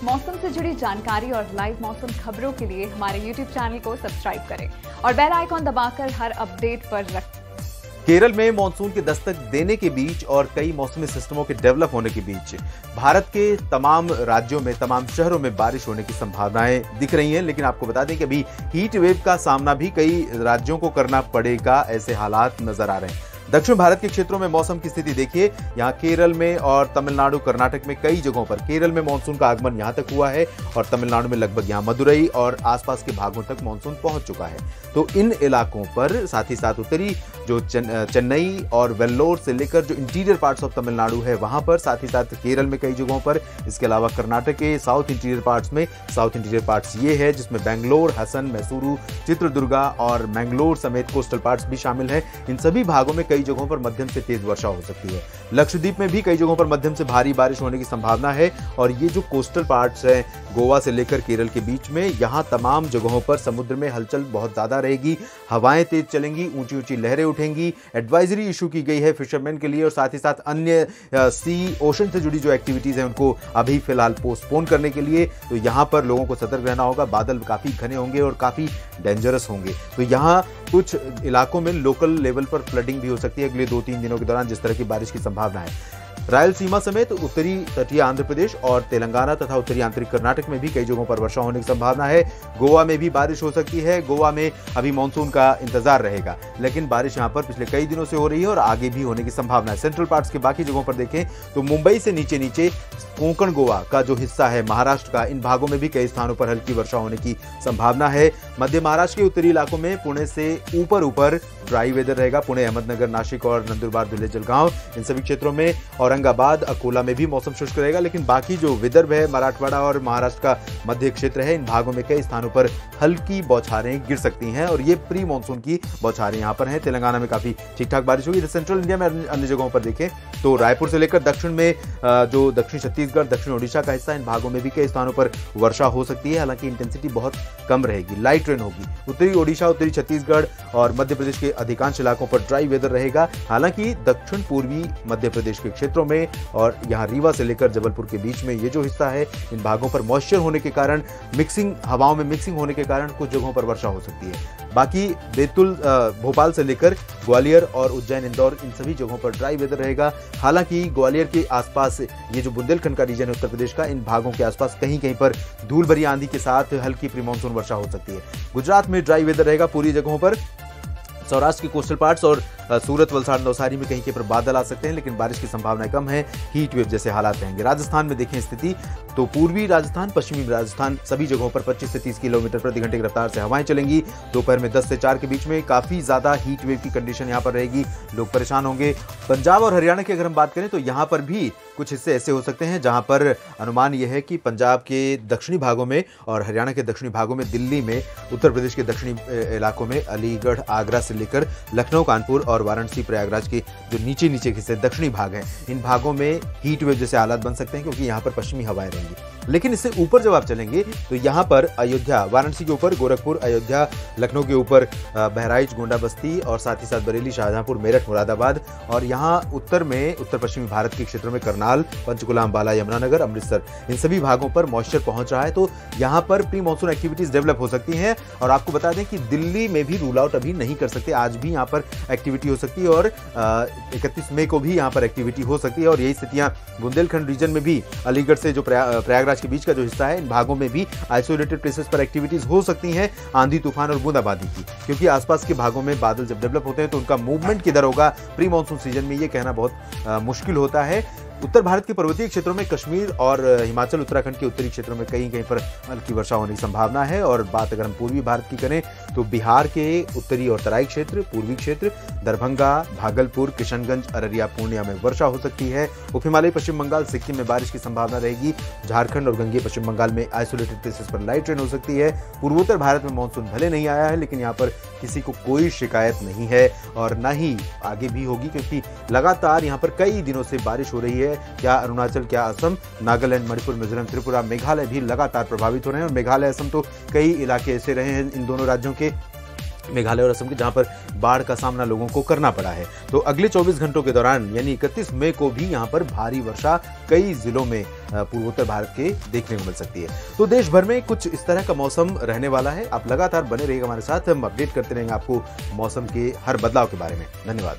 मौसम से जुड़ी जानकारी और लाइव मौसम खबरों के लिए हमारे YouTube चैनल को सब्सक्राइब करें और बेल आइकॉन दबाकर हर अपडेट पर रखें। केरल में मानसून के दस्तक देने के बीच और कई मौसमी सिस्टमों के डेवलप होने के बीच भारत के तमाम राज्यों में, तमाम शहरों में बारिश होने की संभावनाएं दिख रही हैं। लेकिन आपको बता दें कि अभी हीट वेव का सामना भी कई राज्यों को करना पड़ेगा, ऐसे हालात नजर आ रहे हैं। दक्षिण भारत के क्षेत्रों में मौसम की स्थिति देखिए, यहाँ केरल में और तमिलनाडु, कर्नाटक में कई जगहों पर केरल में मानसून का आगमन यहाँ तक हुआ है और तमिलनाडु में लगभग यहाँ मदुरई और आसपास के भागों तक मानसून पहुंच चुका है। तो इन इलाकों पर साथ ही साथ उत्तरी जो चेन्नई और वेल्लोर से लेकर जो इंटीरियर पार्ट्स ऑफ तमिलनाडु है वहां पर, साथ ही साथ केरल में कई जगहों पर, इसके अलावा कर्नाटक के साउथ इंटीरियर पार्ट्स में, साउथ इंटीरियर पार्ट्स ये है जिसमें बेंगलोर, हसन, मैसूरू, चित्रदुर्गा और मैंगलोर समेत कोस्टल पार्ट्स भी शामिल है। इन सभी भागों में कई जगहों पर मध्यम से तेज वर्षा हो सकती है। लक्षद्वीप में भी कई जगहों पर मध्यम से भारी बारिश होने की संभावना है और ये जो कोस्टल पार्ट्स हैं गोवा से लेकर केरल के बीच में, यहाँ तमाम जगहों पर समुद्र में हलचल बहुत ज्यादा रहेगी, हवाएं तेज चलेंगी, ऊंची ऊंची लहरें उठेंगी। एडवाइजरी इशू की गई है फिशरमैन के लिए और साथ ही साथ अन्य सी ओशन से जुड़ी जो एक्टिविटीज हैं उनको अभी फिलहाल पोस्टपोन करने के लिए। तो यहाँ पर लोगों को सतर्क रहना होगा। बादल काफी घने होंगे और काफी डेंजरस होंगे। तो यहाँ कुछ इलाकों में लोकल लेवल पर फ्लडिंग भी हो सकती है अगले 2-3 दिनों के दौरान, जिस तरह की बारिश की संभावना है। रायलसीमा समेत उत्तरी तटीय आंध्र प्रदेश और तेलंगाना तथा उत्तरी आंतरिक कर्नाटक में भी कई जगहों पर वर्षा होने की संभावना है। गोवा में भी बारिश हो सकती है। गोवा में अभी मानसून का इंतजार रहेगा, लेकिन बारिश यहां पर पिछले कई दिनों से हो रही है और आगे भी होने की संभावना है। सेंट्रल पार्ट्स के बाकी जगहों पर देखें तो मुंबई से नीचे नीचे कोंकण गोवा का जो हिस्सा है महाराष्ट्र का, इन भागों में भी कई स्थानों पर हल्की वर्षा होने की संभावना है। मध्य महाराष्ट्र के उत्तरी इलाकों में पुणे से ऊपर ड्राई वेदर रहेगा। पुणे, अहमदनगर, नासिक और नंदुरबार, धुले, जलगांव, इन सभी क्षेत्रों में, औरंगाबाद, अकोला में भी मौसम शुष्क रहेगा। लेकिन बाकी जो विदर्भ है, मराठवाड़ा और महाराष्ट्र का मध्य क्षेत्र है, इन भागों में कई स्थानों पर हल्की बौछारें गिर सकती हैं और ये प्री मानसून की बौछारें यहाँ पर हैं। तेलंगाना में काफी ठीक ठाक बारिश होगी। सेंट्रल इंडिया में अन्य जगहों पर देखें तो रायपुर से लेकर दक्षिण में जो दक्षिण छत्तीसगढ़, दक्षिण ओडिशा का हिस्सा, इन भागों में भी कई स्थानों पर वर्षा हो सकती है। हालांकि इंटेंसिटी बहुत कम रहेगी, लाइट रेन होगी। उत्तरी ओडिशा, उत्तरी छत्तीसगढ़ और मध्य प्रदेश के अधिकांश इलाकों पर ड्राई वेदर रहेगा। हालांकि दक्षिण पूर्वी मध्य प्रदेश के क्षेत्रों में और यहाँ रीवा से लेकर जबलपुर के बीच में ये जो हिस्सा है, इन भागों पर मॉइस्चर होने के कारण, हवाओं में मिक्सिंग होने के कारण कुछ जगहों पर वर्षा हो सकती है। बाकी बैतूल, भोपाल से लेकर ग्वालियर और उज्जैन, इंदौर, इन सभी जगहों पर ड्राई वेदर रहेगा। हालांकि ग्वालियर के आसपास ये जो बुंदेलखंड का रीजन है उत्तर प्रदेश का, इन भागों के आसपास कहीं कहीं पर धूल भरी आंधी के साथ हल्की प्री मानसून वर्षा हो सकती है। गुजरात में ड्राई वेदर रहेगा पूरी जगहों पर। सौराष्ट्र के कोस्टल पार्ट्स और सूरत, वलसाड़, नवसारी में कहीं के पर बादल आ सकते हैं, लेकिन बारिश की संभावना कम है। हीट वेव जैसे हालात रहेंगे। राजस्थान में देखें स्थिति तो पूर्वी राजस्थान, पश्चिमी राजस्थान, सभी जगहों पर 25 से 30 किलोमीटर प्रति घंटे की रफ्तार से हवाएं चलेंगी। दोपहर में 10 से 4 के बीच में काफी ज्यादा हीट वेव की कंडीशन यहाँ पर रहेगी, लोग परेशान होंगे। पंजाब और हरियाणा की अगर हम बात करें तो यहाँ पर भी कुछ हिस्से ऐसे हो सकते हैं जहां पर अनुमान यह है कि पंजाब के दक्षिणी भागों में और हरियाणा के दक्षिणी भागों में, दिल्ली में, उत्तर प्रदेश के दक्षिणी इलाकों में, अलीगढ़, आगरा से लेकर लखनऊ, कानपुर और वाराणसी, प्रयागराज के जो नीचे के हिस्से दक्षिणी भाग हैं, इन भागों में हीट वेव जैसे हालात बन सकते हैं क्योंकि यहाँ पर पश्चिमी हवाएं रहेंगी। लेकिन इससे ऊपर जब आप चलेंगे तो यहाँ पर अयोध्या, वाराणसी के ऊपर गोरखपुर, अयोध्या, लखनऊ के ऊपर बहराइच, गोंडा, बस्ती और साथ ही साथ बरेली, शाहजहांपुर, मेरठ, मुरादाबाद और यहाँ उत्तर में, उत्तर पश्चिमी भारत के क्षेत्रों में करनाल, पंचकुला, अंबाला, यमुनानगर, अमृतसर, इन सभी भागों पर मॉइस्चर पहुंच रहा है। तो यहाँ पर प्री मानसून एक्टिविटीज डेवलप हो सकती हैं और आपको बता दें कि दिल्ली में भी रूल आउट अभी नहीं कर सकते। आज भी यहाँ पर एक्टिविटी हो सकती है और 31 मई को भी यहाँ पर एक्टिविटी हो सकती है और यही स्थितियां बुंदेलखंड रीजन में भी, अलीगढ़ से जो प्रयागराज के बीच का जो हिस्सा है, इन भागों में भी आइसोलेटेड प्लेसेस पर एक्टिविटीज हो सकती हैं आंधी, तूफान और बूंदाबांदी की, क्योंकि आसपास के भागों में बादल जब डेवलप होते हैं तो उनका मूवमेंट किधर होगा प्री मानसून सीजन में, ये कहना बहुत मुश्किल होता है। उत्तर भारत के पर्वतीय क्षेत्रों में, कश्मीर और हिमाचल, उत्तराखंड के उत्तरी क्षेत्रों में कहीं पर हल्की वर्षा होने की संभावना है। और बात अगर हम पूर्वी भारत की करें तो बिहार के उत्तरी और तराई क्षेत्र, पूर्वी क्षेत्र, दरभंगा, भागलपुर, किशनगंज, अररिया, पूर्णिया में वर्षा हो सकती है। उप हिमालय पश्चिम बंगाल, सिक्किम में बारिश की संभावना रहेगी। झारखंड और गंगेय पश्चिम बंगाल में आइसोलेटेड प्लेसेस पर लाइट रेन हो सकती है। पूर्वोत्तर भारत में मानसून भले नहीं आया है, लेकिन यहाँ पर किसी को कोई शिकायत नहीं है और न ही आगे भी होगी, क्योंकि लगातार यहाँ पर कई दिनों से बारिश हो रही है। क्या अरुणाचल, क्या असम, नागालैंड, मणिपुर, मिजोरम, त्रिपुरा, मेघालय भी लगातार प्रभावित हो रहे हैं। और मेघालय, असम तो कई इलाके ऐसे रहे हैं इन दोनों राज्यों के, मेघालय और असम के, जहां पर बाढ़ का सामना लोगों को करना पड़ा है। तो अगले 24 घंटों के दौरान यानी 31 मई को भी यहां पर भारी वर्षा कई जिलों में पूर्वोत्तर भारत के देखने को मिल सकती है। तो देश भर में कुछ इस तरह का मौसम रहने वाला है। आप लगातार बने रहिएगा हमारे साथ, हम अपडेट करते रहेंगे आपको मौसम के हर बदलाव के बारे में। धन्यवाद।